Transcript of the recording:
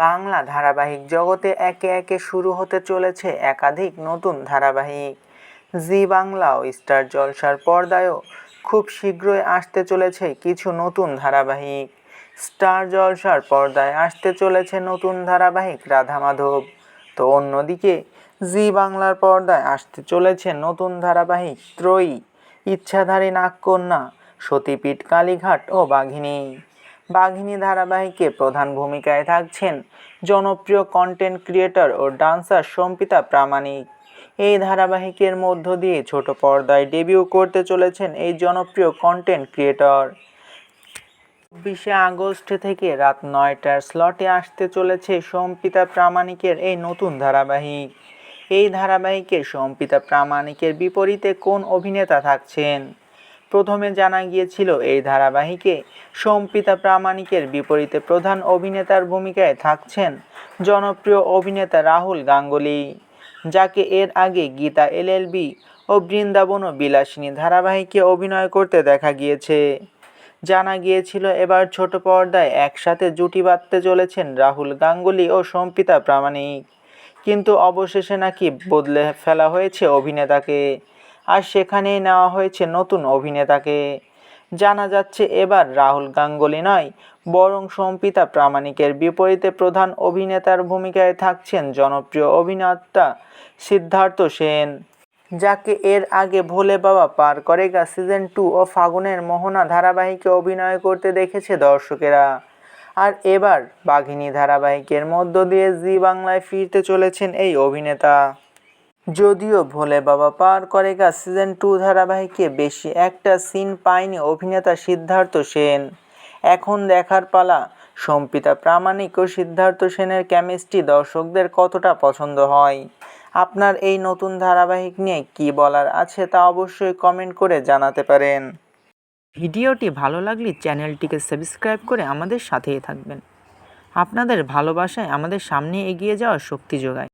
বাংলা ধারাবাহিক জগতে একে একে শুরু হতে চলেছে একাধিক নতুন ধারাবাহিক। জি বাংলা ও স্টার জলসার পর্দায়ও খুব শীঘ্রই আসতে চলেছে কিছু নতুন ধারাবাহিক। স্টার জলসার পর্দায় আসতে চলেছে নতুন ধারাবাহিক রাধা মাধব, তো অন্যদিকে জি বাংলার পর্দায় আসতে চলেছে নতুন ধারাবাহিক ত্রয়ী, ইচ্ছাধারী নাগকন্যা, সতীপীঠ কালীঘাট ও বাঘিনী। বাঘিনী ধারাবাহিকে প্রধান ভূমিকায় থাকছেন জনপ্রিয় কন্টেন্ট ক্রিয়েটর ও ডান্সার সম্পিতা প্রামাণিক। এই ধারাবাহিকের মধ্য দিয়ে ছোট পর্দায় ডেবিউ করতে চলেছেন এই জনপ্রিয় কন্টেন্ট ক্রিয়েটর। 24শে আগস্ট থেকে রাত 9টার স্লটে আসতে চলেছে সম্পিতা প্রামাণিকের এই নতুন ধারাবাহিক। এই ধারাবাহিকে সম্পিতা প্রামাণিকের বিপরীতে কোন অভিনেতা থাকছেন? প্রথমে জানা গিয়েছিল এই ধারাবাহিকে সম্পিতা প্রামাণিকের বিপরীতে প্রধান অভিনেতার ভূমিকায় থাকছেন জনপ্রিয় অভিনেতা রাহুল গাঙ্গুলি, যাকে এর আগে গীতা এলএলবি ও বৃন্দাবন ও বিলাসিনী ধারাবাহিকে অভিনয় করতে দেখা গিয়েছে। জানা গিয়েছিল এবার ছোট পর্দায় একসাথে জুটি বাঁধতে চলেছেন রাহুল গাঙ্গুলি ও সম্পিতা প্রামাণিক, কিন্তু অবশেষে নাকি বদলে ফেলা হয়েছে অভিনেতাকে, আর সেখানেই নেওয়া হয়েছে নতুন অভিনেতাকে। জানা যাচ্ছে এবার রাহুল গাঙ্গুলি নয়, বরং সম্পিতা প্রামাণিকের বিপরীতে প্রধান অভিনেতার ভূমিকায় থাকছেন জনপ্রিয় অভিনেতা সিদ্ধার্থ সেন, যাকে এর আগে ভোলে বাবা পার করেগা সিজন 2 ও ফাগুনের মোহনা ধারাবাহিকে অভিনয় করতে দেখেছে দর্শকেরা। আর এবার বাঘিনী ধারাবাহিকের মধ্য দিয়ে জি বাংলায় ফিরতে চলেছেন এই অভিনেতা। যদিও ভোলে বাবা পার করেগা সিজন 2 ধারাবাহিকে বেশি একটা সিন পায়নি অভিনেতা সিদ্ধার্থ সেন। এখন দেখার পালা সম্পিতা প্রামাণিক ও সিদ্ধার্থ সেনের কেমিস্ট্রি দর্শকদের কতটা পছন্দ হয়। আপনার এই নতুন ধারাবাহিক নিয়ে কী বলার আছে তা অবশ্যই কমেন্ট করে জানাতে পারেন। ভিডিওটি ভালো লাগলে চ্যানেলটিকে সাবস্ক্রাইব করে আমাদের সাথেই থাকবেন। আপনাদের ভালোবাসায় আমাদের সামনে এগিয়ে যাওয়ার শক্তি যোগায়।